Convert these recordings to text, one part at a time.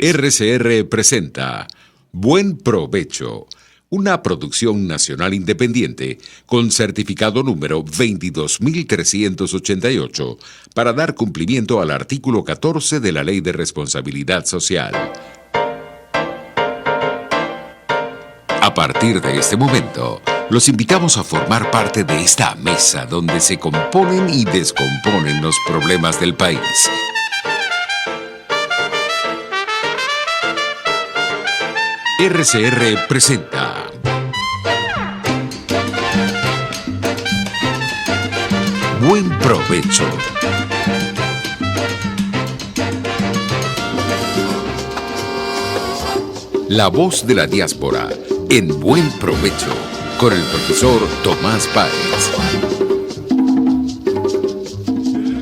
RCR presenta Buen Provecho, una producción nacional independiente con certificado número 22388 para dar cumplimiento al artículo 14 de la Ley de Responsabilidad Social. A partir de este momento, los invitamos a formar parte de esta mesa donde se componen y descomponen los problemas del país. RCR presenta Buen Provecho. La voz de la diáspora en Buen Provecho con el profesor Tomás Páez.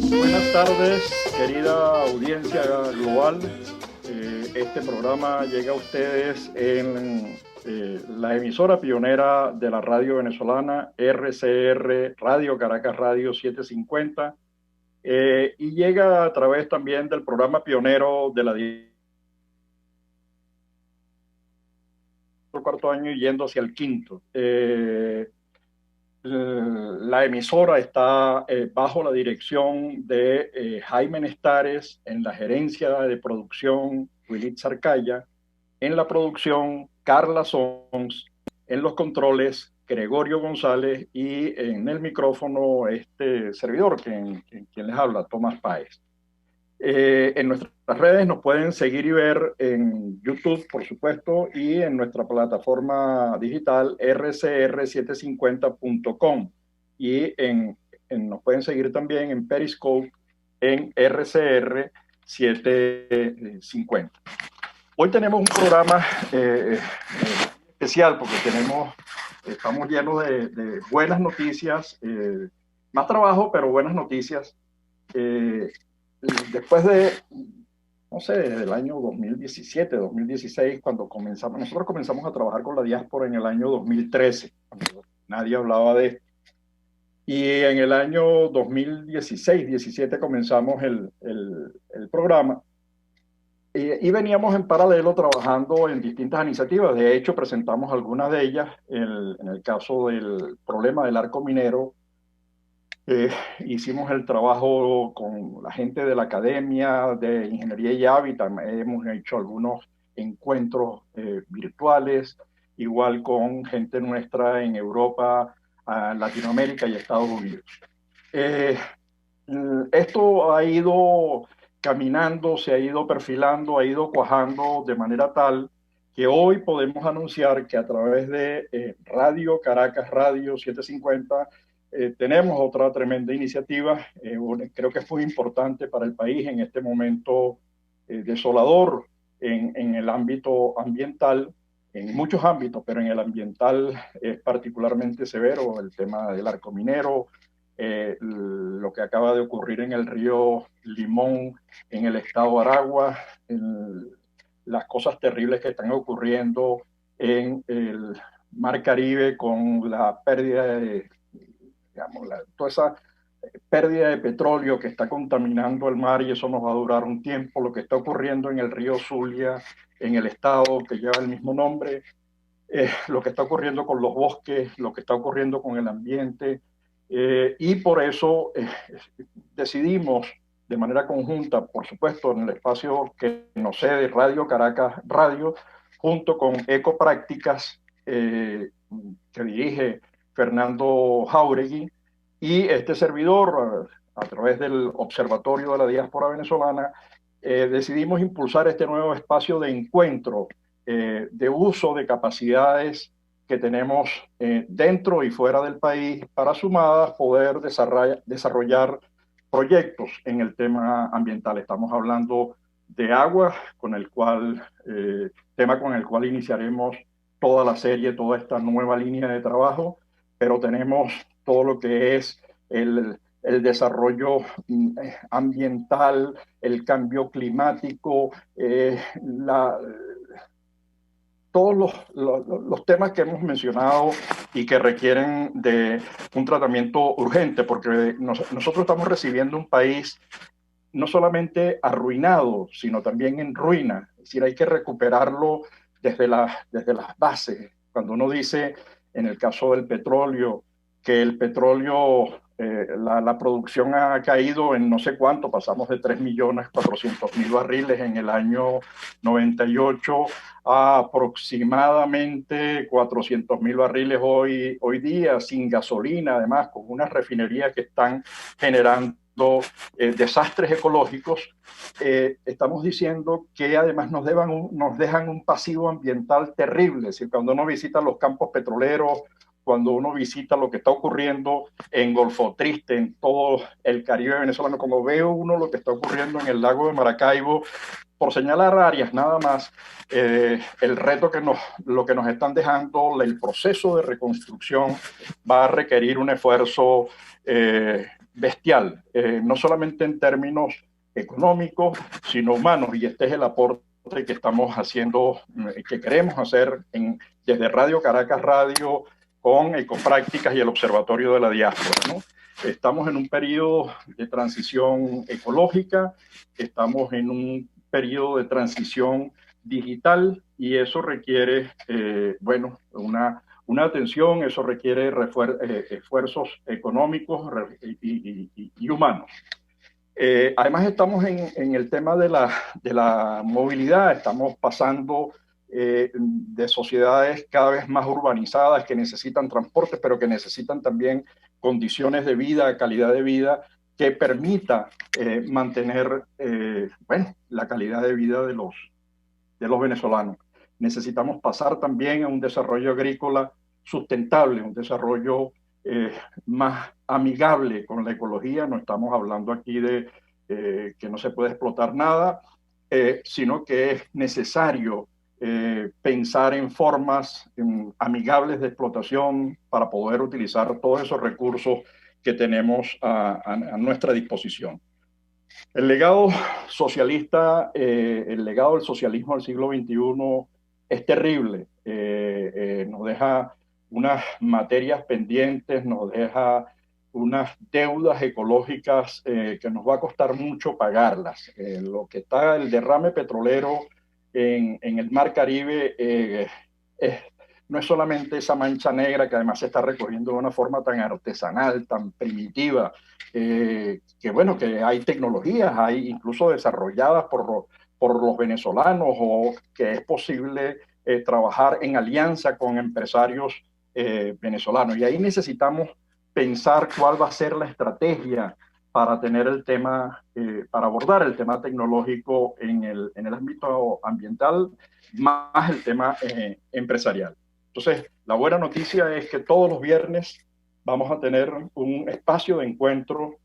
Buenas tardes, querida audiencia global. Este programa llega a ustedes en la emisora pionera de la radio venezolana, RCR, Radio Caracas Radio 750, y llega a través también del programa pionero de la cuarto año y yendo hacia el quinto. La emisora está bajo la dirección de Jaime Nestares, en la gerencia de producción Willy Zarcaya, en la producción Carla Sons, en los controles Gregorio González y en el micrófono este servidor, quien les habla, Tomás Páez. En nuestras redes nos pueden seguir y ver en YouTube, por supuesto, y en nuestra plataforma digital rcr750.com. Y nos pueden seguir también en Periscope en RCR750. Hoy tenemos un programa especial porque estamos llenos de buenas noticias, más trabajo, pero buenas noticias. Después de, no sé, desde el año 2017, 2016, nosotros comenzamos a trabajar con la diáspora en el año 2013, cuando nadie hablaba de esto. Y en el año 2016, 17 comenzamos el programa. Y veníamos en paralelo trabajando en distintas iniciativas. De hecho, presentamos algunas de ellas. En el caso del problema del arco minero, hicimos el trabajo con la gente de la Academia de Ingeniería y Hábitat. Hemos hecho algunos encuentros virtuales, igual con gente nuestra en Europa, Latinoamérica y Estados Unidos. Esto ha ido caminando, se ha ido perfilando, ha ido cuajando de manera tal que hoy podemos anunciar que a través de Radio Caracas Radio 750 tenemos otra tremenda iniciativa. Creo que es muy importante para el país en este momento desolador en el ámbito ambiental, en muchos ámbitos, pero en el ambiental es particularmente severo el tema del arco minero. Lo que acaba de ocurrir en el río Limón, en el estado de Aragua, las cosas terribles que están ocurriendo en el Mar Caribe con la pérdida toda esa pérdida de petróleo que está contaminando el mar, y eso nos va a durar un tiempo. Lo que está ocurriendo en el río Zulia, en el estado que lleva el mismo nombre, lo que está ocurriendo con los bosques, lo que está ocurriendo con el ambiente. Y por eso decidimos de manera conjunta, por supuesto, en el espacio que nos cede Radio Caracas Radio, junto con Ecoprácticas, que dirige Fernando Jauregui, y este servidor, a través del Observatorio de la Diáspora Venezolana, decidimos impulsar este nuevo espacio de encuentro, de uso de capacidades que tenemos dentro y fuera del país, para sumadas poder desarrollar proyectos en el tema ambiental. Estamos hablando de agua, tema con el cual iniciaremos toda la serie, toda esta nueva línea de trabajo, pero tenemos todo lo que es el desarrollo ambiental, el cambio climático, todos los temas que hemos mencionado y que requieren de un tratamiento urgente, porque nosotros estamos recibiendo un país no solamente arruinado, sino también en ruina. decir, hay que recuperarlo desde las bases. Cuando uno dice, en el caso del petróleo, que el petróleo, la producción ha caído en no sé cuánto, pasamos de 3.400.000 barriles en el año 98 a aproximadamente 400.000 barriles hoy día, sin gasolina, además, con unas refinerías que están generando desastres ecológicos. Estamos diciendo que además nos dejan un pasivo ambiental terrible. Es decir, cuando uno visita los campos petroleros, cuando uno visita lo que está ocurriendo en Golfo Triste, en todo el Caribe venezolano, como veo uno lo que está ocurriendo en el lago de Maracaibo, por señalar áreas nada más, el reto lo que nos están dejando, el proceso de reconstrucción va a requerir un esfuerzo bestial, no solamente en términos económicos, sino humanos, y este es el aporte que estamos haciendo, que queremos hacer desde Radio Caracas Radio, con Ecoprácticas y el Observatorio de la Diáspora, ¿no? Estamos en un periodo de transición ecológica, estamos en un periodo de transición digital y eso requiere, bueno, una atención, eso requiere esfuerzos económicos y humanos. Además estamos en el tema de la movilidad, estamos pasando de sociedades cada vez más urbanizadas que necesitan transporte, pero que necesitan también condiciones de vida, calidad de vida, que permita mantener bueno, la calidad de vida de los venezolanos. Necesitamos pasar también a un desarrollo agrícola sustentable, un desarrollo más amigable con la ecología. No estamos hablando aquí de que no se puede explotar nada, sino que es necesario pensar en formas amigables de explotación para poder utilizar todos esos recursos que tenemos a nuestra disposición. El legado socialista, el legado del socialismo del siglo XXI es terrible. Nos deja unas materias pendientes, nos deja unas deudas ecológicas que nos va a costar mucho pagarlas. Lo que está el derrame petrolero en el Mar Caribe no es solamente esa mancha negra que además se está recogiendo de una forma tan artesanal, tan primitiva, que bueno, que hay tecnologías, hay incluso desarrolladas por los venezolanos o que es posible trabajar en alianza con empresarios venezolanos. Y ahí necesitamos pensar cuál va a ser la estrategia para tener el tema, para abordar el tema tecnológico en el ámbito ambiental, más el tema empresarial. Entonces, la buena noticia es que todos los viernes vamos a tener un espacio de encuentro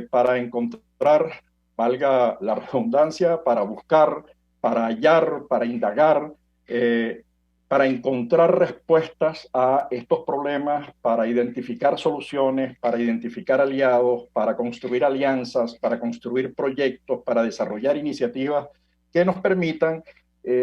para encontrar, valga la redundancia, para buscar, para hallar, para indagar, para encontrar respuestas a estos problemas, para identificar soluciones, para identificar aliados, para construir alianzas, para construir proyectos, para desarrollar iniciativas que nos permitan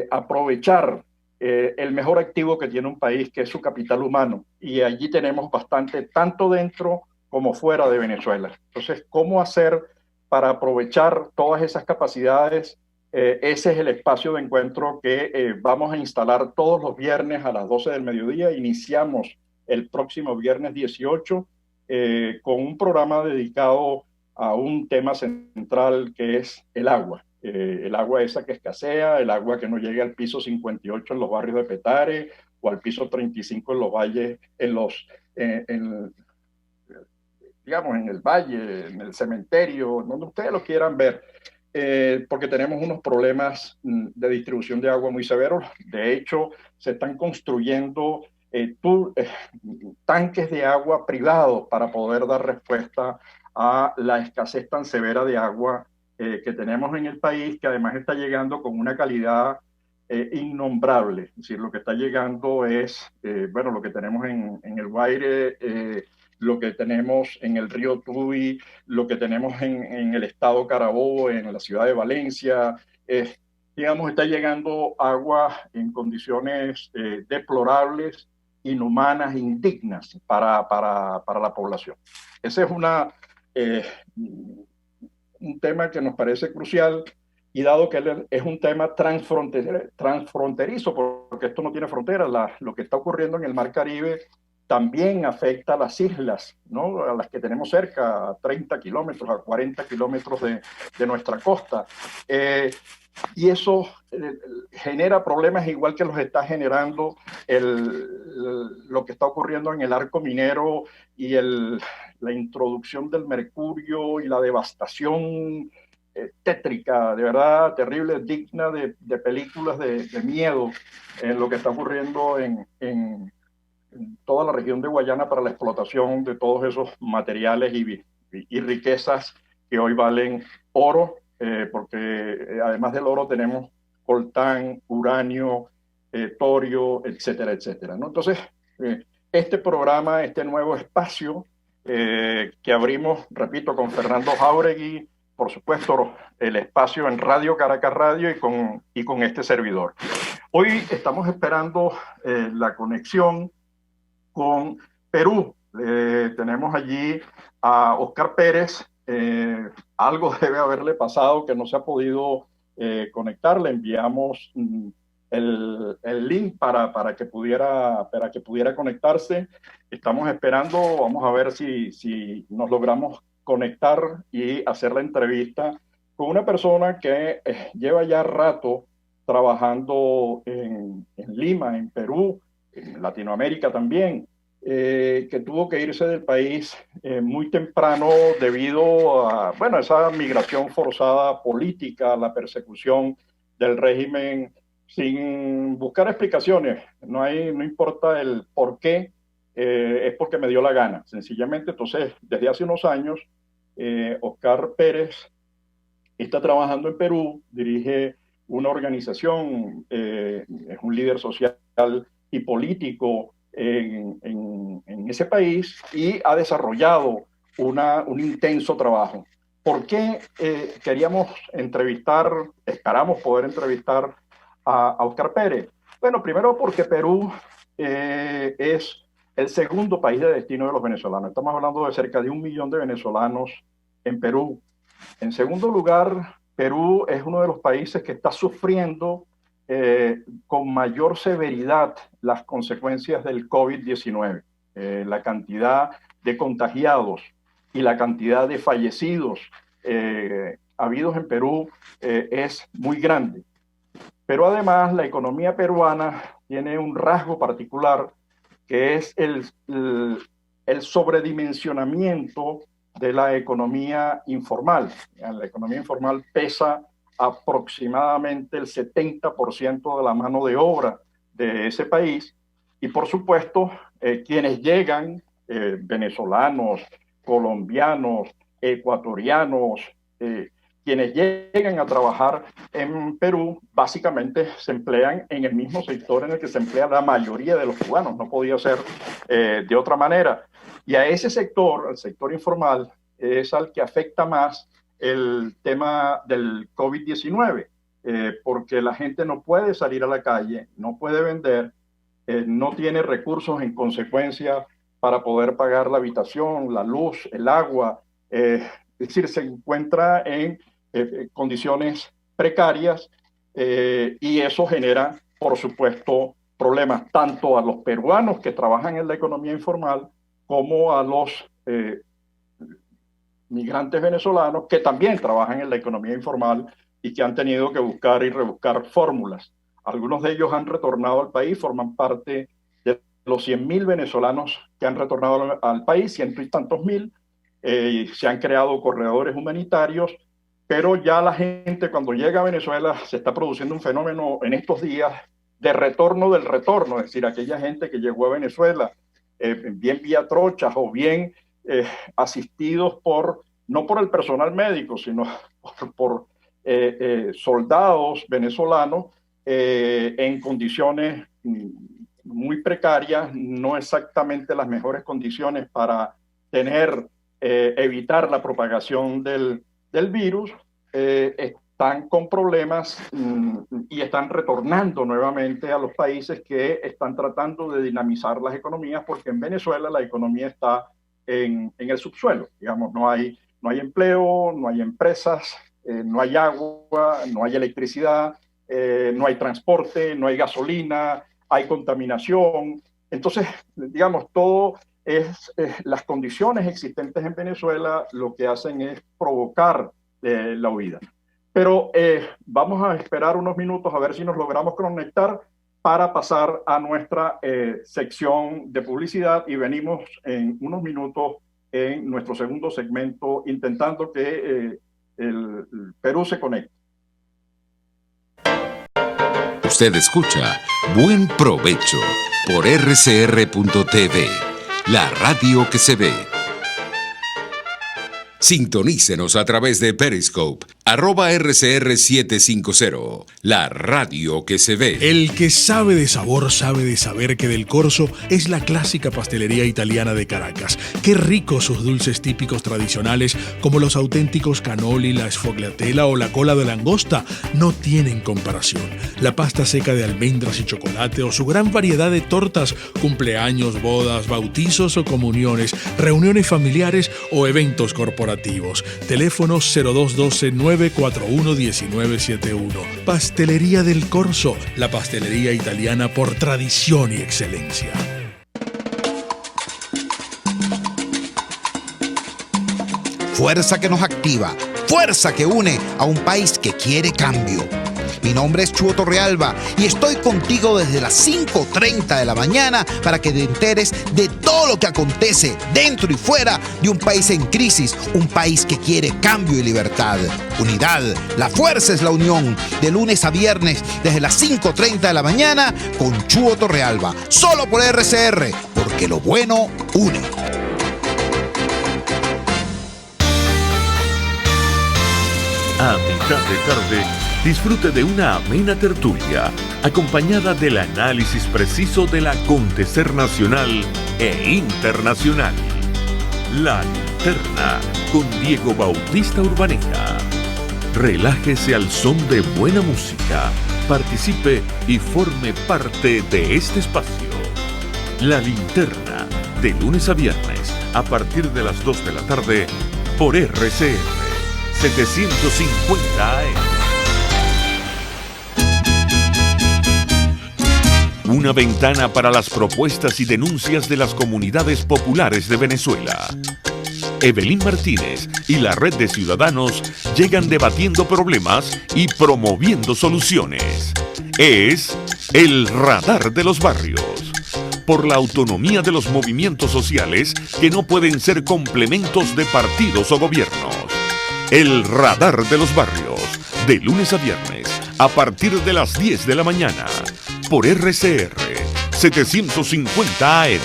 aprovechar el mejor activo que tiene un país, que es su capital humano. Y allí tenemos bastante, tanto dentro como fuera de Venezuela. Entonces, ¿cómo hacer para aprovechar todas esas capacidades? Ese es el espacio de encuentro que vamos a instalar todos los viernes a las 12 del mediodía. Iniciamos el próximo viernes 18 con un programa dedicado a un tema central que es el agua. El agua esa que escasea, el agua que no llegue al piso 58 en los barrios de Petare o al piso 35 en los valles, digamos, en el valle, en el cementerio, donde ustedes lo quieran ver, porque tenemos unos problemas de distribución de agua muy severos. De hecho, se están construyendo tanques de agua privados para poder dar respuesta a la escasez tan severa de agua que tenemos en el país, que además está llegando con una calidad innombrable. Es decir, lo que está llegando es, bueno, lo que tenemos en el Guaire, lo que tenemos en el río Tuy, lo que tenemos en el estado Carabobo, en la ciudad de Valencia. Digamos, está llegando agua en condiciones deplorables, inhumanas, indignas para la población. Ese es un tema que nos parece crucial. y dado que es un tema transfronterizo, porque esto no tiene fronteras, lo que está ocurriendo en el Mar Caribe también afecta a las islas, ¿no? A las que tenemos cerca, a 30 kilómetros, a 40 kilómetros de nuestra costa. Y eso genera problemas igual que los está generando lo que está ocurriendo en el arco minero y la introducción del mercurio y la devastación tétrica, de verdad terrible, digna de películas de miedo, en lo que está ocurriendo en toda la región de Guayana para la explotación de todos esos materiales y riquezas que hoy valen oro, porque además del oro tenemos coltán, uranio, torio, etcétera, etcétera, ¿no? Entonces, este programa, este nuevo espacio que abrimos, repito, con Fernando Jáuregui, por supuesto, el espacio en Radio Caracas Radio y con este servidor. Hoy estamos esperando la conexión con Perú. Tenemos allí a Oscar Pérez. Algo debe haberle pasado que no se ha podido conectar. Le enviamos el link para que pudiera conectarse. Estamos esperando, vamos a ver si nos logramos conectar y hacer la entrevista con una persona que lleva ya rato trabajando en Lima, en Perú, en Latinoamérica también, que tuvo que irse del país muy temprano debido a, bueno, esa migración forzada política, la persecución del régimen sin buscar explicaciones. No importa el por qué, es porque me dio la gana, sencillamente. Entonces, desde hace unos años, Oscar Pérez está trabajando en Perú, dirige una organización, es un líder social y político en ese país y ha desarrollado un intenso trabajo. ¿Por qué queríamos esperamos poder entrevistar a Oscar Pérez? Bueno, primero porque Perú es el segundo país de destino de los venezolanos. Estamos hablando de cerca de 1 millón de venezolanos en Perú. En segundo lugar, Perú es uno de los países que está sufriendo con mayor severidad las consecuencias del COVID-19. La cantidad de contagiados y la cantidad de fallecidos habidos en Perú es muy grande. Pero además la economía peruana tiene un rasgo particular que es el sobredimensionamiento de la economía informal. La economía informal pesa aproximadamente el 70% de la mano de obra de ese país y por supuesto quienes llegan, venezolanos, colombianos, ecuatorianos, quienes llegan a trabajar en Perú básicamente se emplean en el mismo sector en el que se emplea la mayoría de los cubanos, no podía ser de otra manera. Y a ese sector, al sector informal, es al que afecta más el tema del COVID-19, porque la gente no puede salir a la calle, no puede vender, no tiene recursos en consecuencia para poder pagar la habitación, la luz, el agua, es decir, se encuentra en condiciones precarias y eso genera, por supuesto, problemas tanto a los peruanos que trabajan en la economía informal como a los migrantes venezolanos que también trabajan en la economía informal y que han tenido que buscar y rebuscar fórmulas. Algunos de ellos han retornado al país, forman parte de los 100.000 venezolanos que han retornado al país, ciento y tantos mil. Se han creado corredores humanitarios, pero ya la gente cuando llega a Venezuela se está produciendo un fenómeno en estos días de retorno del retorno, es decir, aquella gente que llegó a Venezuela bien vía trochas o bien asistidos no por el personal médico, sino por soldados venezolanos en condiciones muy precarias, no exactamente las mejores condiciones para evitar la propagación del virus, están con problemas y están retornando nuevamente a los países que están tratando de dinamizar las economías, porque en Venezuela la economía está en el subsuelo, digamos, no hay empleo, no hay empresas, no hay agua, no hay electricidad, no hay transporte, no hay gasolina, hay contaminación. Entonces, digamos, todo las condiciones existentes en Venezuela lo que hacen es provocar la huida. Pero vamos a esperar unos minutos a ver si nos logramos conectar para pasar a nuestra sección de publicidad y venimos en unos minutos en nuestro segundo segmento intentando que el Perú se conecte. Usted escucha Buen Provecho por rcr.tv, la radio que se ve. Sintonícenos a través de Periscope, @RCR750, la radio que se ve. El que sabe de sabor sabe de saber que Del Corso es la clásica pastelería italiana de Caracas. Qué ricos sus dulces típicos tradicionales como los auténticos cannoli, la sfogliatella o la cola de langosta no tienen comparación. La pasta seca de almendras y chocolate o su gran variedad de tortas, cumpleaños, bodas, bautizos o comuniones, reuniones familiares o eventos corporativos. Teléfono 0212-941-1971. Pastelería Del Corso, la pastelería italiana por tradición y excelencia. Fuerza que nos activa, fuerza que une a un país que quiere cambio. Mi nombre es Chuo Torrealba y estoy contigo desde las 5:30 de la mañana para que te enteres de todo lo que acontece dentro y fuera de un país en crisis, un país que quiere cambio y libertad. Unidad, la fuerza es la unión, de lunes a viernes desde las 5:30 de la mañana con Chuo Torrealba, solo por RCR, porque lo bueno une. A mitad de tarde, disfrute de una amena tertulia, acompañada del análisis preciso del acontecer nacional e internacional. La Linterna, con Diego Bautista Urbaneta. Relájese al son de buena música, participe y forme parte de este espacio. La Linterna, de lunes a viernes, a partir de las 2 de la tarde, por RCR 750 AM. Una ventana para las propuestas y denuncias de las comunidades populares de Venezuela. Evelyn Martínez y la Red de Ciudadanos llegan debatiendo problemas y promoviendo soluciones. Es el Radar de los Barrios. Por la autonomía de los movimientos sociales que no pueden ser complementos de partidos o gobiernos. El Radar de los Barrios, de lunes a viernes, a partir de las 10 de la mañana, por RCR 750 AM.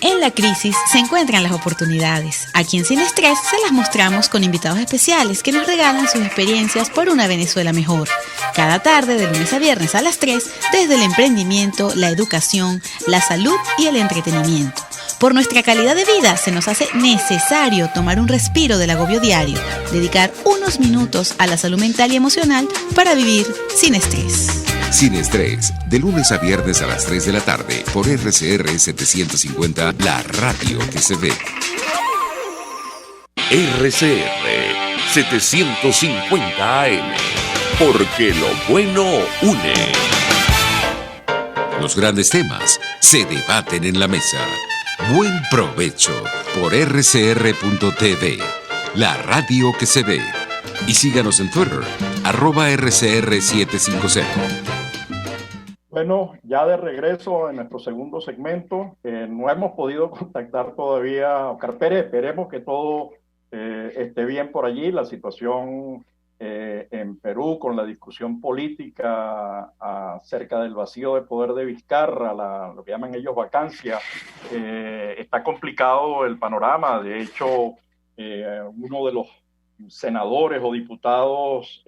En la crisis se encuentran las oportunidades. Aquí en Sin Estrés se las mostramos con invitados especiales que nos regalan sus experiencias por una Venezuela mejor. Cada tarde, de lunes a viernes a las 3, desde el emprendimiento, la educación, la salud y el entretenimiento. Por nuestra calidad de vida se nos hace necesario tomar un respiro del agobio diario, dedicar unos minutos a la salud mental y emocional para vivir sin estrés. Sin Estrés, de lunes a viernes a las 3 de la tarde, por RCR 750, la radio que se ve. RCR 750 AM, porque lo bueno une. Los grandes temas se debaten en la mesa. Buen provecho por rcr.tv, la radio que se ve. Y síganos en Twitter, @RCR750. Bueno, ya de regreso en nuestro segundo segmento, no hemos podido contactar todavía a Oscar Pérez. Esperemos que todo esté bien por allí. La situación en Perú con la discusión política acerca del vacío de poder de Vizcarra, lo que llaman ellos vacancia, está complicado el panorama. De hecho, uno de los senadores o diputados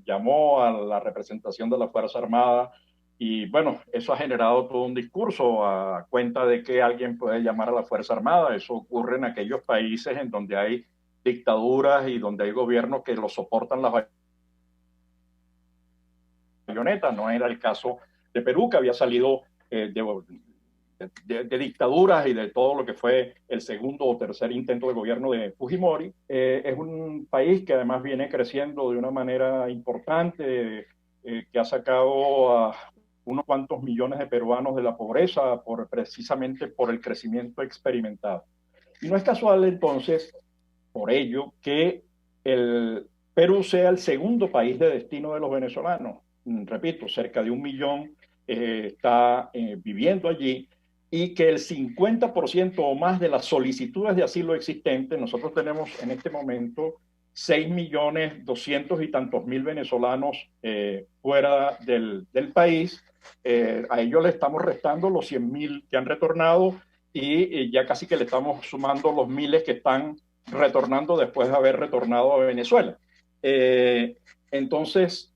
llamó a la representación de la Fuerza Armada y bueno, eso ha generado todo un discurso a cuenta de que alguien puede llamar a la Fuerza Armada. Eso ocurre en aquellos países en donde hay dictaduras y donde hay gobiernos que lo soportan las bayonetas. No era el caso de Perú, que había salido de de dictaduras y de todo lo que fue el segundo o tercer intento de gobierno de Fujimori. Es un país que además viene creciendo de una manera importante, que ha sacado a unos cuantos millones de peruanos de la pobreza precisamente por el crecimiento experimentado. Y no es casual entonces, por ello, que el Perú sea el segundo país de destino de los venezolanos. Repito, cerca de 1 millón está viviendo allí, y que el 50% o más de las solicitudes de asilo existentes, nosotros tenemos en este momento 6.200.000 y tantos venezolanos fuera del país. A ellos le estamos restando los 100.000 que han retornado, y ya casi que le estamos sumando los miles que están retornando después de haber retornado a Venezuela. Entonces,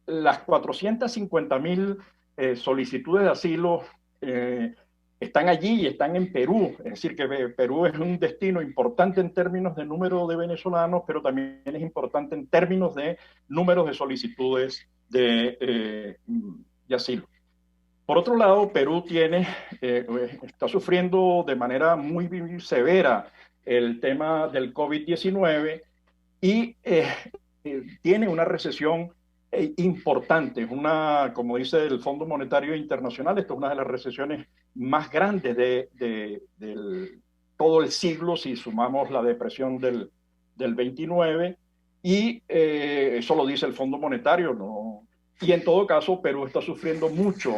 las 450.000 solicitudes de asilo están allí y están en Perú. Es decir, que Perú es un destino importante en términos de número de venezolanos, pero también es importante en términos de números de solicitudes de asilo. Por otro lado, Perú está sufriendo de manera muy severa el tema del COVID-19 y tiene una recesión importante. Como dice el Fondo Monetario Internacional, esta es una de las recesiones más grandes de todo el siglo, si sumamos la depresión del 29, y eso lo dice el Fondo Monetario, ¿no? Y en todo caso, Perú está sufriendo mucho,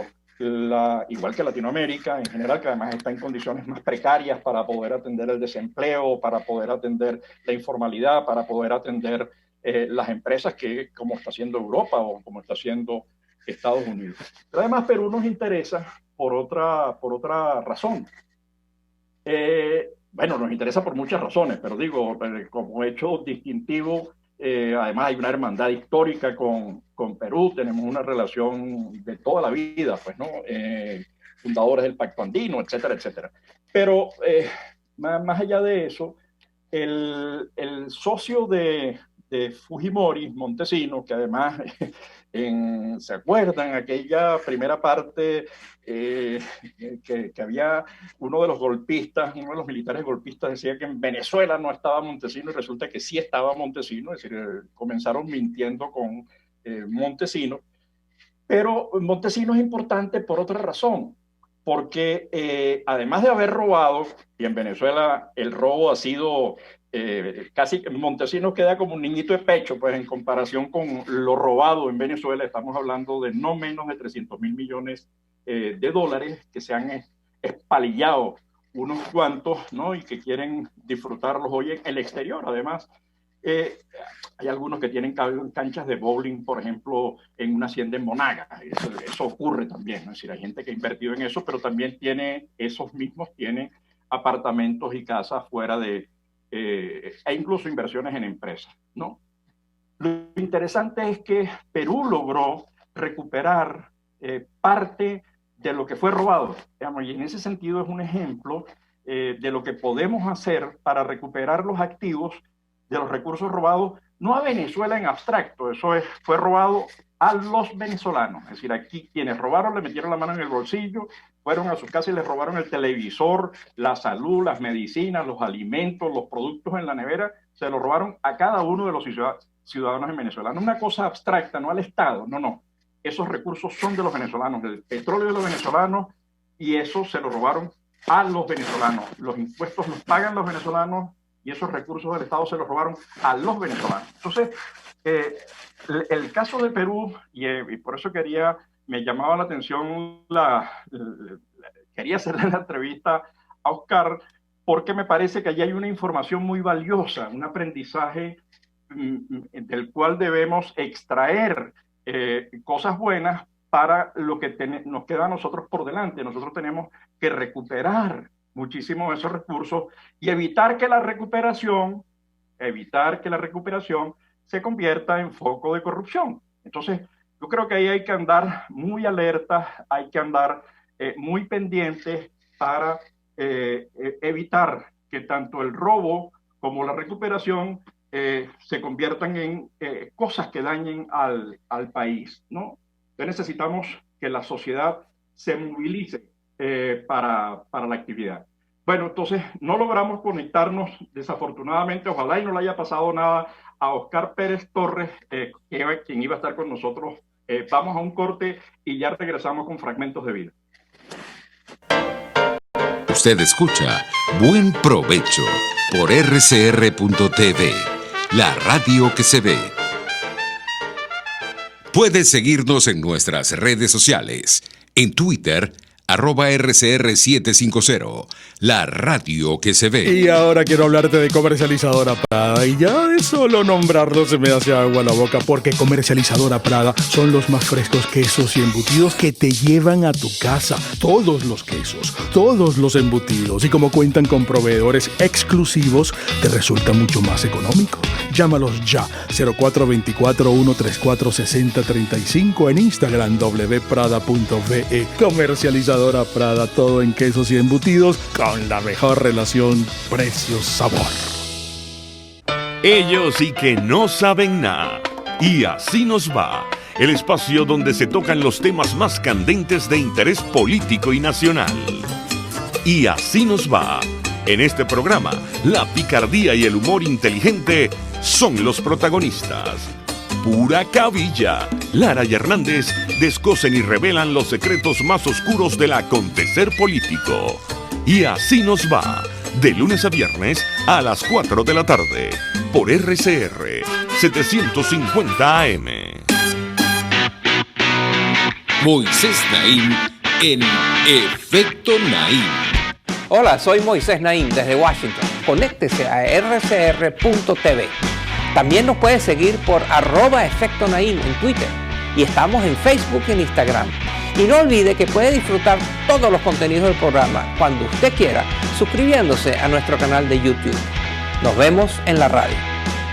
igual que Latinoamérica en general, que además está en condiciones más precarias para poder atender el desempleo, para poder atender la informalidad, para poder atender las empresas, como está haciendo Europa o como está haciendo Estados Unidos. Pero además Perú nos interesa por otra razón. Bueno, nos interesa por muchas razones, pero digo, como hecho distintivo, además hay una hermandad histórica con Perú, tenemos una relación de toda la vida, pues, ¿no? Fundadores del Pacto Andino, etcétera, etcétera. Pero más allá de eso, el socio de Fujimori, Montesinos, que además, ¿se acuerdan? Aquella primera parte que había uno de los golpistas, uno de los militares golpistas decía que en Venezuela no estaba Montesinos, y resulta que sí estaba Montesinos, es decir, comenzaron mintiendo con Montesinos. Pero Montesinos es importante por otra razón, porque además de haber robado, y en Venezuela el robo ha sido casi, Montesinos queda como un niñito de pecho, pues en comparación con lo robado en Venezuela. Estamos hablando de no menos de 300.000 millones de dólares que se han espalillado unos cuantos, ¿no? Y que quieren disfrutarlos hoy en el exterior. Además, hay algunos que tienen canchas de bowling, por ejemplo, en una hacienda en Monaga. Eso ocurre también, ¿no? Es decir, hay gente que ha invertido en eso, pero también esos mismos tienen apartamentos y casas fuera e incluso inversiones en empresas, ¿no? Lo interesante es que Perú logró recuperar parte de lo que fue robado, digamos, y en ese sentido es un ejemplo de lo que podemos hacer para recuperar los activos de los recursos robados, no a Venezuela en abstracto, fue robado a los venezolanos. Es decir, aquí quienes robaron le metieron la mano en el bolsillo, fueron a sus casas y les robaron el televisor, la salud, las medicinas, los alimentos, los productos en la nevera, se los robaron a cada uno de los ciudadanos en Venezuela. No una cosa abstracta, no al Estado, no. Esos recursos son de los venezolanos, el petróleo de los venezolanos, y eso se lo robaron a los venezolanos. Los impuestos los pagan los venezolanos y esos recursos del Estado se los robaron a los venezolanos. Entonces, el caso de Perú, y por eso me llamaba la atención, quería hacerle la entrevista a Oscar, porque me parece que allí hay una información muy valiosa, un aprendizaje del cual debemos extraer cosas buenas para lo que nos queda a nosotros por delante. Nosotros tenemos que recuperar muchísimo de esos recursos y evitar que la recuperación se convierta en foco de corrupción. Entonces, yo creo que ahí hay que andar muy alertas, hay que andar muy pendientes para evitar que tanto el robo como la recuperación se conviertan en cosas que dañen al país, ¿no? Entonces necesitamos que la sociedad se movilice para la actividad. Bueno, entonces no logramos conectarnos, desafortunadamente, ojalá y no le haya pasado nada a Oscar Pérez Torres, quien iba a estar con nosotros. Vamos a un corte y ya regresamos con Fragmentos de Vida. Usted escucha Buen Provecho por rcr.tv, la radio que se ve. Puedes seguirnos en nuestras redes sociales. En Twitter, @RCR750, la radio que se ve. Y ahora quiero hablarte de Comercializadora Prada. Y ya de solo nombrarlo se me hace agua la boca, porque Comercializadora Prada son los más frescos quesos y embutidos que te llevan a tu casa. Todos los quesos, todos los embutidos. Y como cuentan con proveedores exclusivos, te resulta mucho más económico. Llámalos ya, 0424-134-6035, en Instagram wprada.ve. Comercializadora Prada, todo en quesos y embutidos con la mejor relación precio-sabor. Ellos sí que no saben nada. Y así nos va. El espacio donde se tocan los temas más candentes de interés político y nacional. Y así nos va. En este programa, la picardía y el humor inteligente son los protagonistas. Pura cabilla. Lara y Hernández descosen y revelan los secretos más oscuros del acontecer político. Y así nos va. De lunes a viernes a las 4 de la tarde. Por RCR 750 AM. Moisés Naim en Efecto Naim. Hola, soy Moisés Naim desde Washington. Conéctese a rcr.tv. También nos puede seguir por @Efecto Naim en Twitter. Y estamos en Facebook y en Instagram. Y no olvide que puede disfrutar todos los contenidos del programa cuando usted quiera, suscribiéndose a nuestro canal de YouTube. Nos vemos en la radio.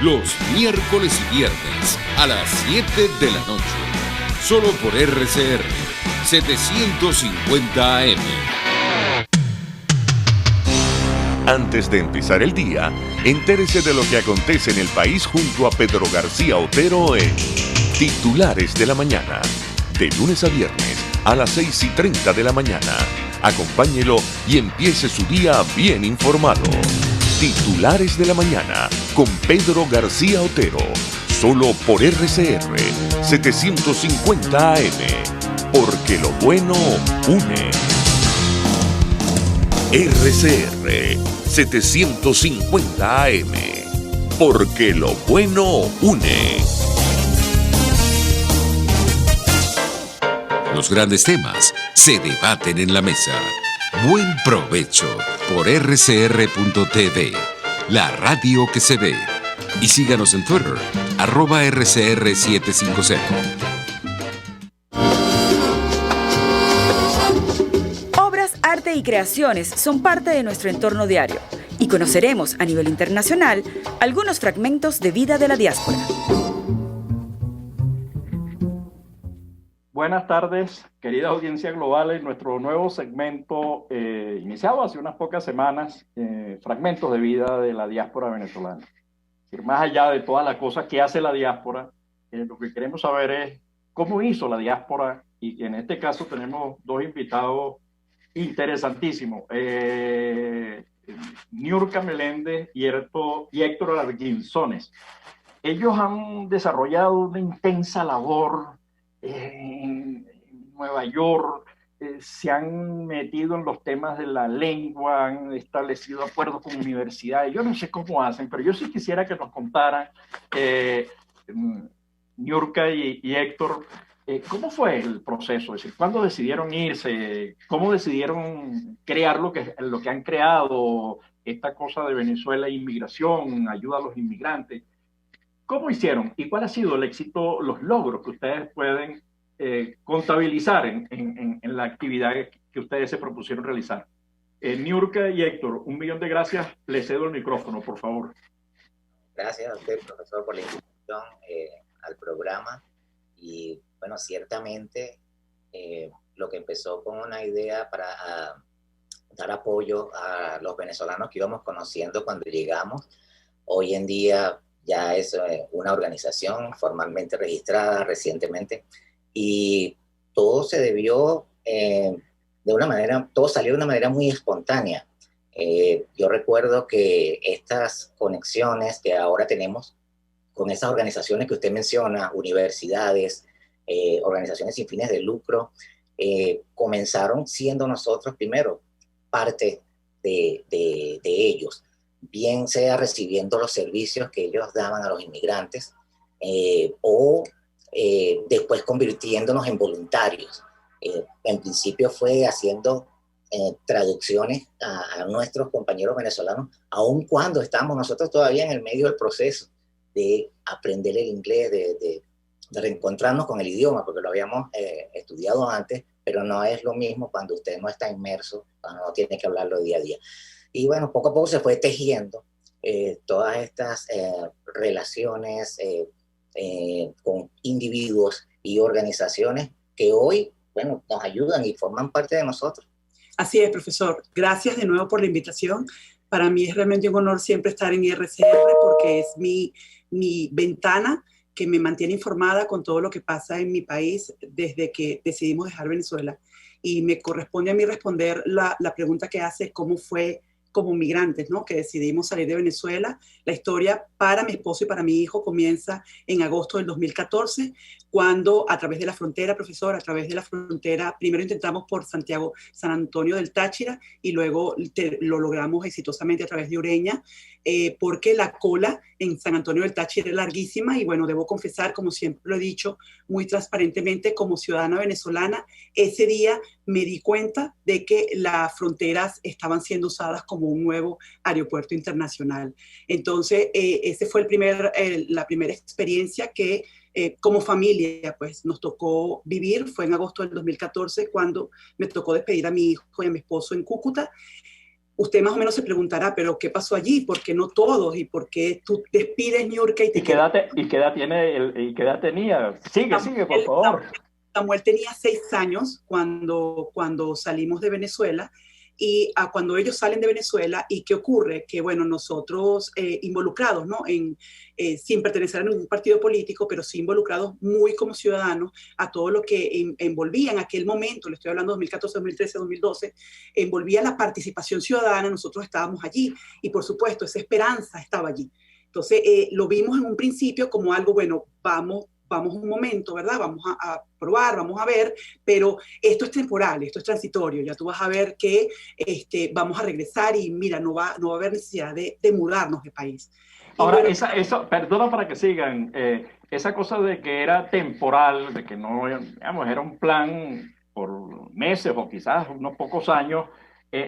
Los miércoles y viernes a las 7 de la noche. Solo por RCR 750 AM. Antes de empezar el día, entérese de lo que acontece en el país junto a Pedro García Otero en Titulares de la Mañana. De lunes a viernes a las 6:30 de la mañana. Acompáñelo y empiece su día bien informado. Titulares de la Mañana con Pedro García Otero. Solo por RCR 750 AM. Porque lo bueno une. RCR 750 AM. Porque lo bueno une. Los grandes temas se debaten en la mesa. Buen provecho por rcr.tv, la radio que se ve. Y síganos en Twitter, @RCR750. Obras, arte y creaciones son parte de nuestro entorno diario. Y conoceremos a nivel internacional algunos fragmentos de vida de la diáspora. Buenas tardes, querida audiencia global, en nuestro nuevo segmento iniciado hace unas pocas semanas, Fragmentos de Vida de la Diáspora Venezolana. Es decir, más allá de todas las cosas que hace la diáspora, lo que queremos saber es cómo hizo la diáspora, y en este caso tenemos dos invitados interesantísimos, Niurka Meléndez y Héctor Arguinzones. Ellos han desarrollado una intensa labor en Nueva York, se han metido en los temas de la lengua, han establecido acuerdos con universidades. Yo no sé cómo hacen, pero yo sí quisiera que nos contaran, Niurka y Héctor, ¿cómo fue el proceso? Es decir, ¿cuándo decidieron irse? ¿Cómo decidieron crear lo que han creado? Esta cosa de Venezuela e inmigración, ayuda a los inmigrantes. ¿Cómo hicieron? ¿Y cuál ha sido el éxito, los logros que ustedes pueden contabilizar en la actividad que ustedes se propusieron realizar? Niurka y Héctor, 1.000.000 de gracias. Les cedo el micrófono, por favor. Gracias a usted, profesor, por la invitación al programa. Y bueno, ciertamente lo que empezó con una idea para dar apoyo a los venezolanos que íbamos conociendo cuando llegamos, hoy en día ya es una organización formalmente registrada recientemente, y todo se debió todo salió de una manera muy espontánea. Yo recuerdo que estas conexiones que ahora tenemos con esas organizaciones que usted menciona, universidades, organizaciones sin fines de lucro, comenzaron siendo nosotros primero parte de ellos, bien sea recibiendo los servicios que ellos daban a los inmigrantes o después convirtiéndonos en voluntarios. En principio fue haciendo traducciones a nuestros compañeros venezolanos, aun cuando estamos nosotros todavía en el medio del proceso de aprender el inglés, de reencontrarnos con el idioma, porque lo habíamos estudiado antes, pero no es lo mismo cuando usted no está inmerso, cuando no tiene que hablarlo día a día. Y bueno, poco a poco se fue tejiendo todas estas relaciones con individuos y organizaciones que hoy, bueno, nos ayudan y forman parte de nosotros. Así es, profesor. Gracias de nuevo por la invitación. Para mí es realmente un honor siempre estar en IRCR porque es mi ventana que me mantiene informada con todo lo que pasa en mi país desde que decidimos dejar Venezuela. Y me corresponde a mí responder la pregunta que hace, ¿cómo fue como migrantes, ¿no? Que decidimos salir de Venezuela? La historia para mi esposo y para mi hijo comienza en agosto del 2014, cuando a través de la frontera, profesor, a través de la frontera, primero intentamos por Santiago, San Antonio del Táchira, y luego lo logramos exitosamente a través de Ureña, porque la cola en San Antonio del Táchira es larguísima, y bueno, debo confesar, como siempre lo he dicho, muy transparentemente, como ciudadana venezolana, ese día me di cuenta de que las fronteras estaban siendo usadas como un nuevo aeropuerto internacional. Entonces, ese fue la primera experiencia que como familia pues nos tocó vivir. Fue en agosto del 2014 cuando me tocó despedir a mi hijo y a mi esposo en Cúcuta. Usted más o menos se preguntará, pero ¿qué pasó allí? ¿Por qué no todos? ¿Y por qué tú despides Niurka y te quedas? ¿Y qué edad tenía? Sigue, por favor. Samuel tenía 6 años cuando salimos de Venezuela. Y cuando ellos salen de Venezuela, ¿y qué ocurre? Que, bueno, nosotros involucrados, ¿no? Sin pertenecer a ningún partido político, pero sí involucrados muy como ciudadanos a todo lo que envolvía en aquel momento, le estoy hablando de 2014, 2013, 2012, envolvía la participación ciudadana. Nosotros estábamos allí y, por supuesto, esa esperanza estaba allí. Entonces, lo vimos en un principio como algo, bueno, vamos un momento, ¿verdad? Vamos a probar, vamos a ver, pero esto es temporal, esto es transitorio, ya tú vas a ver que vamos a regresar y mira, no va a haber necesidad de mudarnos de país. Ahora, bueno, perdona para que sigan, esa cosa de que era temporal, de que no, digamos, era un plan por meses o quizás unos pocos años,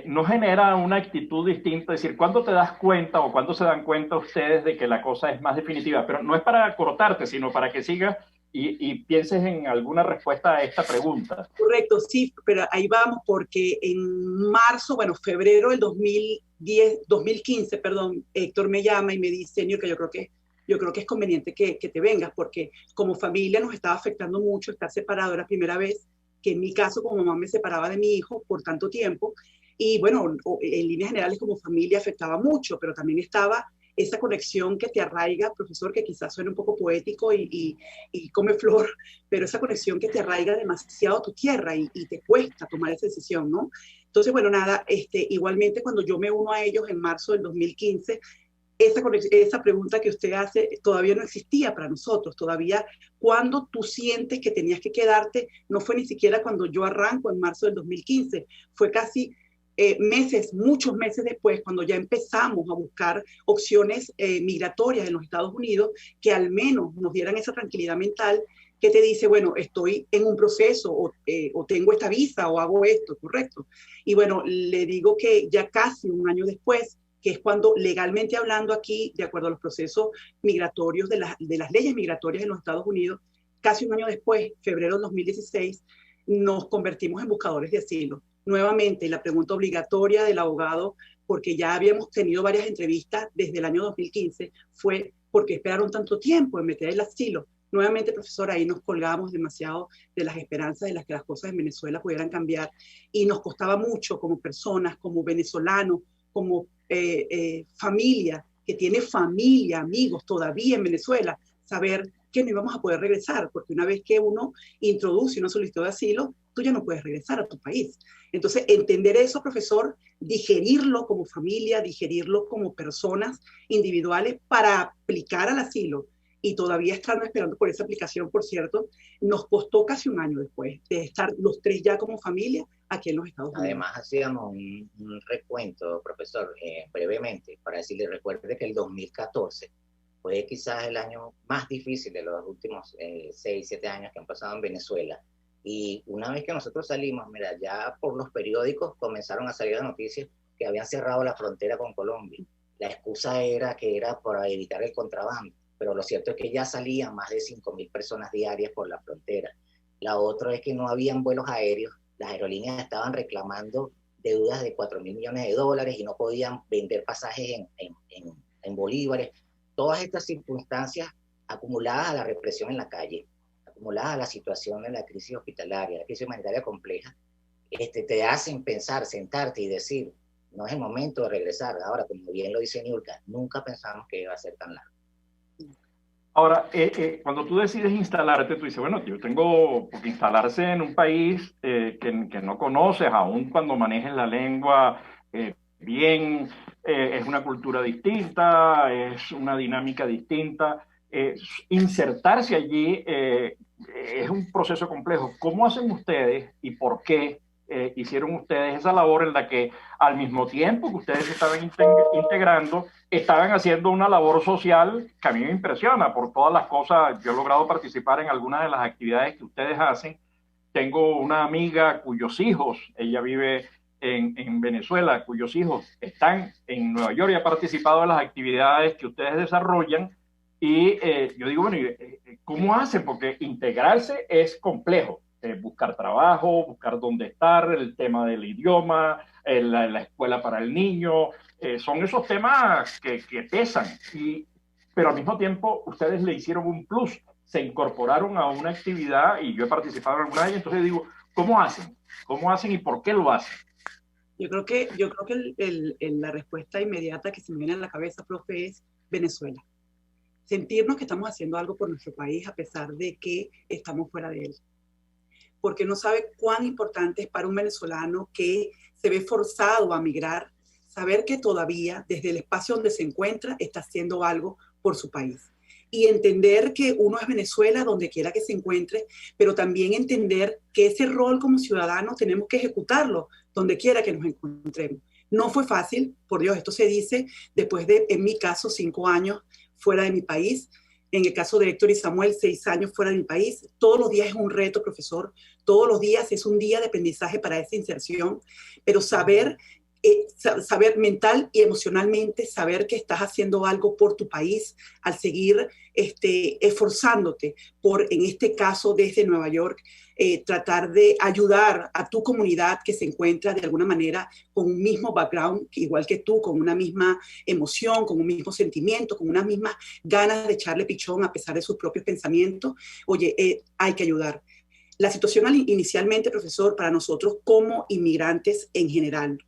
¿no genera una actitud distinta? Es decir, ¿cuándo te das cuenta o cuándo se dan cuenta ustedes de que la cosa es más definitiva? Pero no es para cortarte, sino para que sigas y pienses en alguna respuesta a esta pregunta. Correcto, sí, pero ahí vamos, porque en febrero del 2015, Héctor me llama y me dice, Niurka, yo creo que es conveniente que te vengas, porque como familia nos estaba afectando mucho estar separado. Era la primera vez que en mi caso como mamá me separaba de mi hijo por tanto tiempo. Y bueno, en líneas generales como familia afectaba mucho, pero también estaba esa conexión que te arraiga, profesor, que quizás suene un poco poético y come flor, pero esa conexión que te arraiga demasiado a tu tierra y te cuesta tomar esa decisión, ¿no? Entonces, bueno, nada, igualmente cuando yo me uno a ellos en marzo del 2015, esa pregunta que usted hace todavía no existía para nosotros. Todavía cuando tú sientes que tenías que quedarte, no fue ni siquiera cuando yo arranco en marzo del 2015, fue casi muchos meses después, cuando ya empezamos a buscar opciones migratorias en los Estados Unidos, que al menos nos dieran esa tranquilidad mental que te dice, bueno, estoy en un proceso o tengo esta visa o hago esto, correcto. Y bueno, le digo que ya casi un año después, que es cuando legalmente hablando aquí, de acuerdo a los procesos migratorios de las leyes migratorias en los Estados Unidos, casi un año después, febrero de 2016, nos convertimos en buscadores de asilo. Nuevamente, la pregunta obligatoria del abogado, porque ya habíamos tenido varias entrevistas desde el año 2015, fue ¿por qué esperaron tanto tiempo en meter el asilo? Nuevamente, profesor, ahí nos colgábamos demasiado de las esperanzas de las que las cosas en Venezuela pudieran cambiar y nos costaba mucho como personas, como venezolanos, como familia, que tiene familia, amigos todavía en Venezuela, saber que no íbamos a poder regresar, porque una vez que uno introduce una solicitud de asilo, tú ya no puedes regresar a tu país. Entonces, entender eso, profesor, digerirlo como familia, digerirlo como personas individuales para aplicar al asilo, y todavía estando esperando por esa aplicación, por cierto, nos costó casi un año después de estar los tres ya como familia aquí en los Estados Unidos. Además, hacíamos un recuento, profesor, brevemente, para decirle, recuerde que el 2014 fue quizás el año más difícil de los últimos 6, 7 años que han pasado en Venezuela. Y una vez que nosotros salimos, mira, ya por los periódicos comenzaron a salir las noticias que habían cerrado la frontera con Colombia. La excusa era que era para evitar el contrabando, pero lo cierto es que ya salían más de 5.000 personas diarias por la frontera. La otra es que no habían vuelos aéreos, las aerolíneas estaban reclamando deudas de $4.000 millones y no podían vender pasajes en bolívares. Todas estas circunstancias acumuladas a la represión en la calle, acumuladas a la situación de la crisis hospitalaria, la crisis humanitaria compleja, te hacen pensar, sentarte y decir, no es el momento de regresar. Ahora, como bien lo dice Niurka, nunca pensamos que iba a ser tan largo. Ahora, cuando tú decides instalarte, tú dices, bueno, yo tengo, porque instalarse en un país que no conoces, aun cuando manejes la lengua bien, es una cultura distinta, es una dinámica distinta. Insertarse allí es un proceso complejo. ¿Cómo hacen ustedes y por qué hicieron ustedes esa labor en la que al mismo tiempo que ustedes se estaban integrando, estaban haciendo una labor social que a mí me impresiona por todas las cosas? Yo he logrado participar en algunas de las actividades que ustedes hacen. Tengo una amiga cuyos hijos, ella vive en Venezuela, cuyos hijos están en Nueva York y ha participado en las actividades que ustedes desarrollan. Y yo digo, bueno, ¿cómo hacen? Porque integrarse es complejo. Buscar trabajo, buscar dónde estar, el tema del idioma, la escuela para el niño, son esos temas que pesan, pero al mismo tiempo ustedes le hicieron un plus, se incorporaron a una actividad y yo he participado en alguna de ellas. Entonces digo, ¿cómo hacen? ¿Cómo hacen y por qué lo hacen? Yo creo que la respuesta inmediata que se me viene a la cabeza, profe, es Venezuela. Sentirnos que estamos haciendo algo por nuestro país a pesar de que estamos fuera de él. Porque no sabe cuán importante es para un venezolano que se ve forzado a migrar, saber que todavía desde el espacio donde se encuentra está haciendo algo por su país. Y entender que uno es Venezuela donde quiera que se encuentre, pero también entender que ese rol como ciudadanos tenemos que ejecutarlo donde quiera que nos encontremos. No fue fácil, por Dios, esto se dice después de, en mi caso, 5 años fuera de mi país. En el caso de Héctor y Samuel, 6 años fuera de mi país. Todos los días es un reto, profesor. Todos los días es un día de aprendizaje para esa inserción. Pero saber mental y emocionalmente, saber que estás haciendo algo por tu país al seguir esforzándote por, en este caso desde Nueva York, tratar de ayudar a tu comunidad que se encuentra de alguna manera con un mismo background, igual que tú, con una misma emoción, con un mismo sentimiento, con unas mismas ganas de echarle pichón a pesar de sus propios pensamientos. Oye, hay que ayudar. La situación inicialmente, profesor, para nosotros como inmigrantes en general,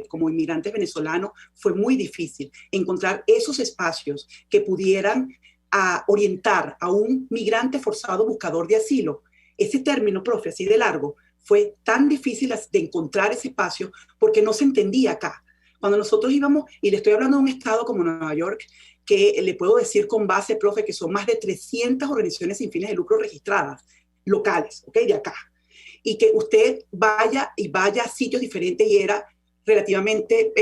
como inmigrantes venezolanos, fue muy difícil encontrar esos espacios que pudieran orientar a un migrante forzado buscador de asilo. Ese término, profe, así de largo, fue tan difícil de encontrar ese espacio porque no se entendía acá. Cuando nosotros íbamos, y le estoy hablando de un estado como Nueva York, que le puedo decir con base, profe, que son más de 300 organizaciones sin fines de lucro registradas, locales, ¿ok? De acá. Y que usted vaya a sitios diferentes y era relativamente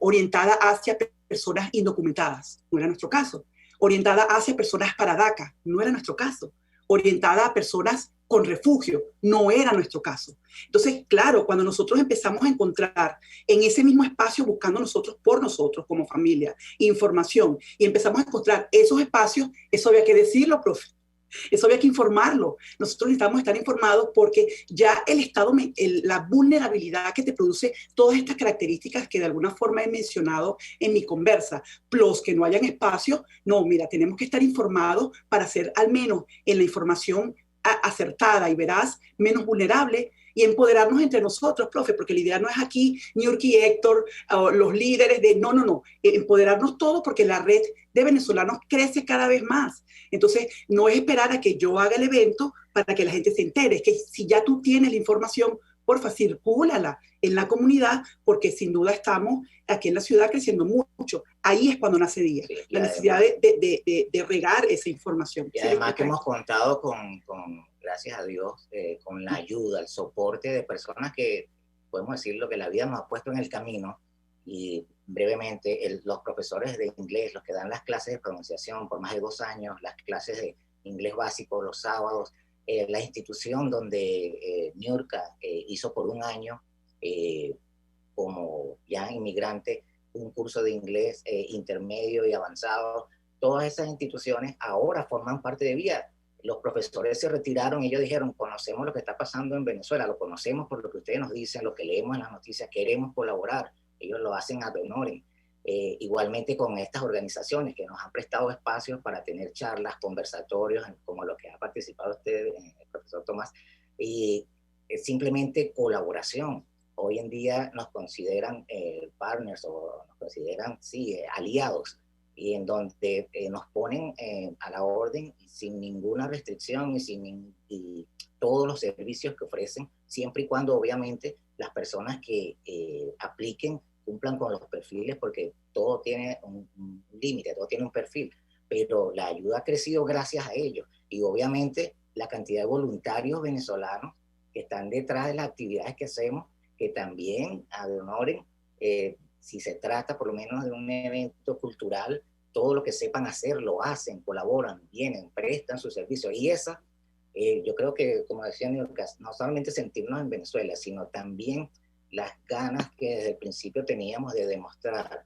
orientada hacia personas indocumentadas. No era nuestro caso. Orientada hacia personas para DACA. No era nuestro caso. Orientada a personas con refugio. No era nuestro caso. Entonces, claro, cuando nosotros empezamos a encontrar en ese mismo espacio, buscando nosotros por nosotros como familia, información, y empezamos a encontrar esos espacios, eso había que decirlo, profe. Eso había que informarlo. Nosotros necesitamos estar informados porque ya el estado, la vulnerabilidad que te produce todas estas características que de alguna forma he mencionado en mi conversa, plus que no hayan espacio, no, mira, tenemos que estar informados para hacer al menos en la información acertada y veraz, menos vulnerable, y empoderarnos entre nosotros, profe, porque la idea no es aquí New York y Héctor, o los líderes de, no, empoderarnos todos, porque la red de venezolanos crece cada vez más. Entonces, no es esperar a que yo haga el evento para que la gente se entere, es que si ya tú tienes la información, porfa, circúlala en la comunidad, porque sin duda estamos aquí en la ciudad creciendo mucho. Ahí es cuando nace Día, sí, la necesidad de regar esa información. Y además que hemos contado con gracias a Dios, con la ayuda, el soporte de personas que, podemos decir, lo que la vida nos ha puesto en el camino. Y brevemente, los profesores de inglés, los que dan las clases de pronunciación por más de 2 años, las clases de inglés básico los sábados, la institución donde Niurka hizo por 1 año, como ya inmigrante, un curso de inglés intermedio y avanzado. Todas esas instituciones ahora forman parte de Vía. Los profesores se retiraron y ellos dijeron, conocemos lo que está pasando en Venezuela, lo conocemos por lo que ustedes nos dicen, lo que leemos en las noticias, queremos colaborar. Ellos lo hacen ad honorem. Igualmente con estas organizaciones que nos han prestado espacios para tener charlas, conversatorios, como lo que ha participado usted, el profesor Tomás, y simplemente colaboración. Hoy en día nos consideran partners o nos consideran, sí, aliados, y en donde nos ponen a la orden sin ninguna restricción y todos los servicios que ofrecen, siempre y cuando obviamente las personas que apliquen cumplan con los perfiles, porque todo tiene un límite, todo tiene un perfil, pero la ayuda ha crecido gracias a ellos, y obviamente la cantidad de voluntarios venezolanos que están detrás de las actividades que hacemos, que también ad honorem, si se trata por lo menos de un evento cultural, todo lo que sepan hacer lo hacen, colaboran, vienen, prestan sus servicios, y esa, yo creo que, como decía Niurka, no solamente sentirnos en Venezuela, sino también las ganas que desde el principio teníamos de demostrar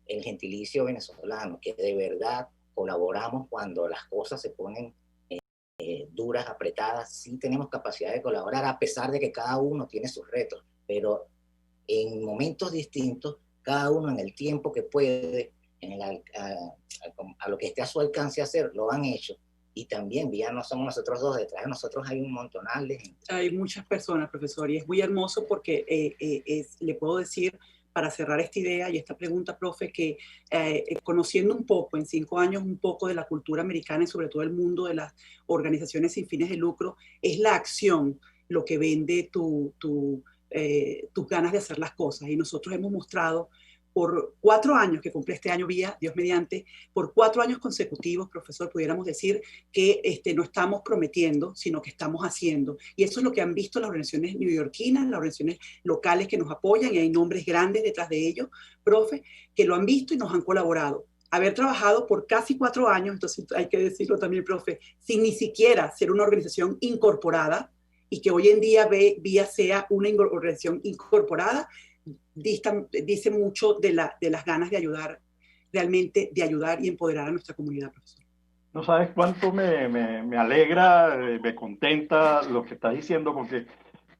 el gentilicio venezolano, que de verdad colaboramos cuando las cosas se ponen duras, apretadas. Sí tenemos capacidad de colaborar, a pesar de que cada uno tiene sus retos, pero en momentos distintos, cada uno en el tiempo que puede, a lo que esté a su alcance hacer, lo han hecho. Y también, ya no somos nosotros dos, detrás de nosotros hay un montonal de gente. Hay muchas personas, profesor, y es muy hermoso porque le puedo decir, para cerrar esta idea y esta pregunta, profe, que conociendo un poco, en 5 años, un poco de la cultura americana y sobre todo el mundo de las organizaciones sin fines de lucro, es la acción lo que vende tus ganas de hacer las cosas. Y nosotros hemos mostrado por 4 años, que cumple este año Vía, Dios mediante, por 4 años consecutivos, profesor, pudiéramos decir que no estamos prometiendo, sino que estamos haciendo. Y eso es lo que han visto las organizaciones neoyorquinas, las organizaciones locales que nos apoyan, y hay nombres grandes detrás de ellos, profe, que lo han visto y nos han colaborado. Haber trabajado por casi 4 años, entonces hay que decirlo también, profe, sin ni siquiera ser una organización incorporada, y que hoy en día Vía sea una organización incorporada, dice mucho de las ganas de ayudar, realmente de ayudar y empoderar a nuestra comunidad, profesor. No sabes cuánto me alegra, me contenta lo que estás diciendo, porque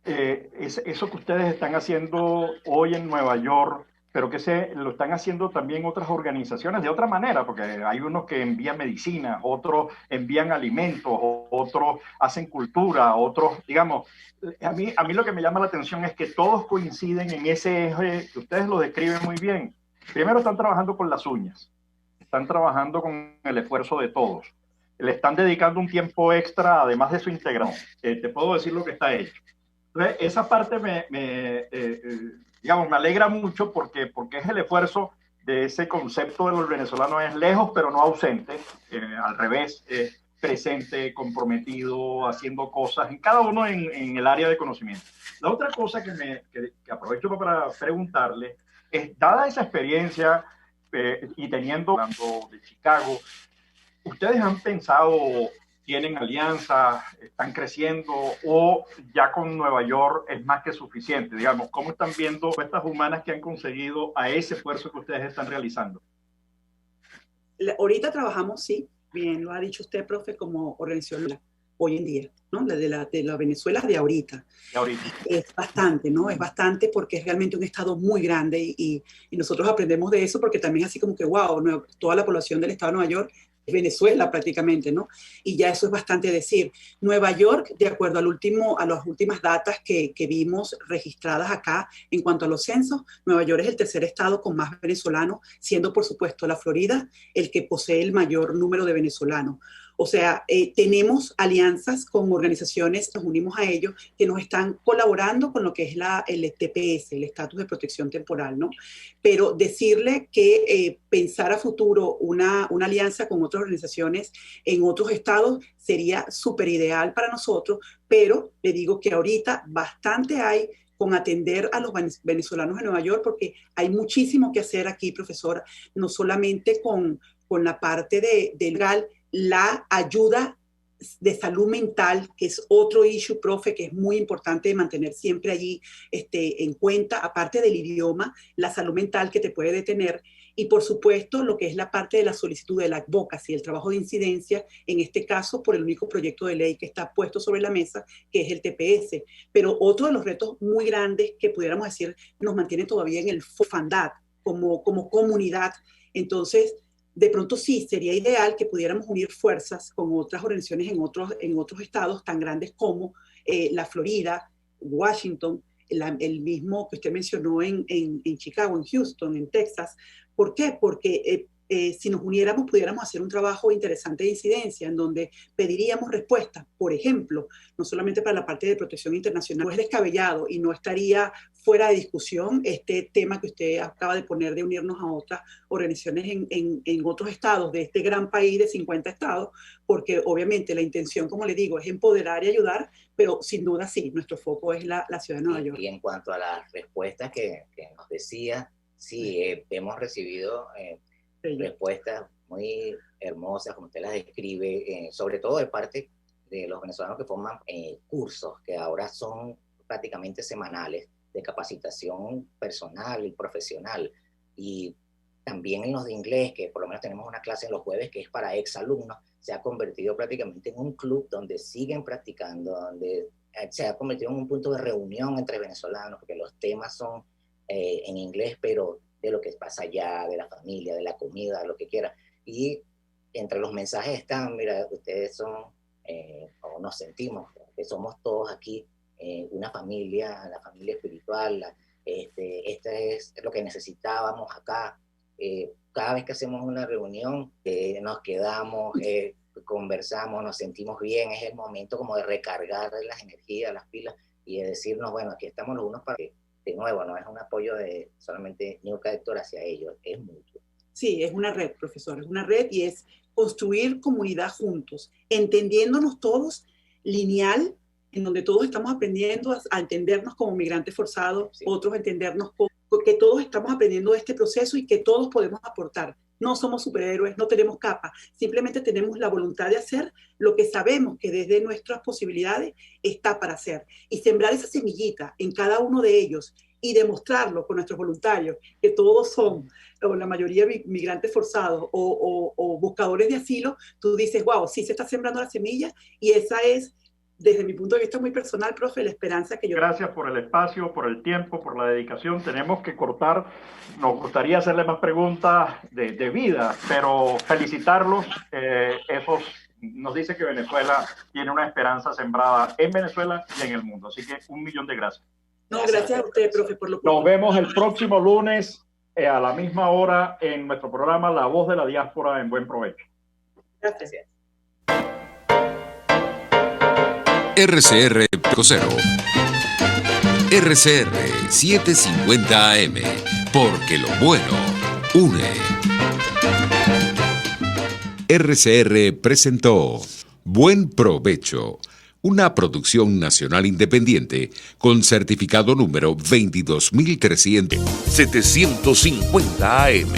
eso que ustedes están haciendo hoy en Nueva York, pero que lo están haciendo también otras organizaciones de otra manera, porque hay unos que envían medicinas, otros envían alimentos, otros hacen cultura, otros, digamos, a mí lo que me llama la atención es que todos coinciden en ese eje que ustedes lo describen muy bien. Primero, están trabajando con las uñas, están trabajando con el esfuerzo de todos, le están dedicando un tiempo extra además de su integración. Te puedo decir lo que está hecho. Entonces, esa parte digamos, me alegra mucho porque es el esfuerzo de ese concepto de los venezolanos, es lejos pero no ausente, al revés, es presente, comprometido, haciendo cosas, en cada uno en el área de conocimiento. La otra cosa que aprovecho para preguntarle es, dada esa experiencia y teniendo, hablando de Chicago, ¿ustedes han pensado, tienen alianzas, están creciendo, o ya con Nueva York es más que suficiente? Digamos, ¿cómo están viendo estas humanas que han conseguido a ese esfuerzo que ustedes están realizando? Ahorita trabajamos, sí, bien lo ha dicho usted, profe, como organización hoy en día, ¿no? De la Venezuela de ahorita. Es bastante, ¿no? Es bastante porque es realmente un estado muy grande y nosotros aprendemos de eso porque también así como que, wow, toda la población del estado de Nueva York Venezuela prácticamente, ¿no? Y ya eso es bastante decir. Nueva York, de acuerdo a las últimas datas que vimos registradas acá en cuanto a los censos, Nueva York es el tercer estado con más venezolanos, siendo por supuesto la Florida el que posee el mayor número de venezolanos. O sea, tenemos alianzas con organizaciones, nos unimos a ellos, que nos están colaborando con lo que es el TPS, el estatus de protección temporal, ¿no? Pero decirle que pensar a futuro una alianza con otras organizaciones en otros estados sería súper ideal para nosotros, pero le digo que ahorita bastante hay con atender a los venezolanos en Nueva York, porque hay muchísimo que hacer aquí, profesora, no solamente con la parte de legal, la ayuda de salud mental, que es otro issue, profe, que es muy importante de mantener siempre allí en cuenta, aparte del idioma, la salud mental que te puede detener, y por supuesto lo que es la parte de la solicitud de la advocacy, el trabajo de incidencia, en este caso por el único proyecto de ley que está puesto sobre la mesa, que es el TPS. Pero otro de los retos muy grandes que pudiéramos decir nos mantiene todavía en el FOFANDAD como comunidad. Entonces, de pronto sí, sería ideal que pudiéramos unir fuerzas con otras organizaciones en otros estados tan grandes como la Florida, Washington, el mismo que usted mencionó en Chicago, en Houston, en Texas. ¿Por qué? Porque si nos uniéramos pudiéramos hacer un trabajo interesante de incidencia en donde pediríamos respuestas, por ejemplo, no solamente para la parte de protección internacional, no es descabellado y no estaría fuera de discusión este tema que usted acaba de poner de unirnos a otras organizaciones en otros estados de este gran país de 50 estados, porque obviamente la intención, como le digo, es empoderar y ayudar, pero sin duda sí, nuestro foco es la ciudad de Nueva York. Y en cuanto a las respuestas que nos decía, sí, hemos recibido respuestas muy hermosas, como usted las describe, sobre todo de parte de los venezolanos que forman cursos que ahora son prácticamente semanales de capacitación personal y profesional, y también en los de inglés, que por lo menos tenemos una clase en los jueves que es para exalumnos, se ha convertido prácticamente en un club donde siguen practicando, donde se ha convertido en un punto de reunión entre venezolanos, porque los temas son en inglés, pero de lo que pasa allá, de la familia, de la comida, de lo que quiera. Y entre los mensajes están, mira, ustedes son, o nos sentimos, que somos todos aquí una familia, la familia espiritual, este es lo que necesitábamos acá. Cada vez que hacemos una reunión, nos quedamos, conversamos, nos sentimos bien, es el momento como de recargar las energías, las pilas, y de decirnos, bueno, aquí estamos los unos para que, de nuevo, no es un apoyo de solamente Ñuka Héctor hacia ellos, es mutuo. Sí, es una red, profesor, es una red y es construir comunidad juntos, entendiéndonos todos lineal, en donde todos estamos aprendiendo a entendernos como migrantes forzados, sí. Otros entendernos como que todos estamos aprendiendo de este proceso y que todos podemos aportar. No somos superhéroes, no tenemos capa, simplemente tenemos la voluntad de hacer lo que sabemos que desde nuestras posibilidades está para hacer. Y sembrar esa semillita en cada uno de ellos y demostrarlo con nuestros voluntarios, que todos son, o la mayoría migrantes forzados o buscadores de asilo, tú dices, wow, sí se está sembrando la semilla, y esa es, desde mi punto de vista muy personal, profe, la esperanza que yo... Gracias por el espacio, por el tiempo, por la dedicación. Tenemos que cortar. Nos gustaría hacerle más preguntas de vida, pero felicitarlos. Nos dice que Venezuela tiene una esperanza sembrada en Venezuela y en el mundo. Así que 1.000.000 de gracias. No, gracias a usted, profe, por lo que... Nos vemos el próximo lunes a la misma hora en nuestro programa La Voz de la Diáspora, en buen provecho. Gracias. RCR 0. RCR 750 AM, porque lo bueno une. RCR presentó Buen Provecho, una producción nacional independiente con certificado número 22.300. 750 AM.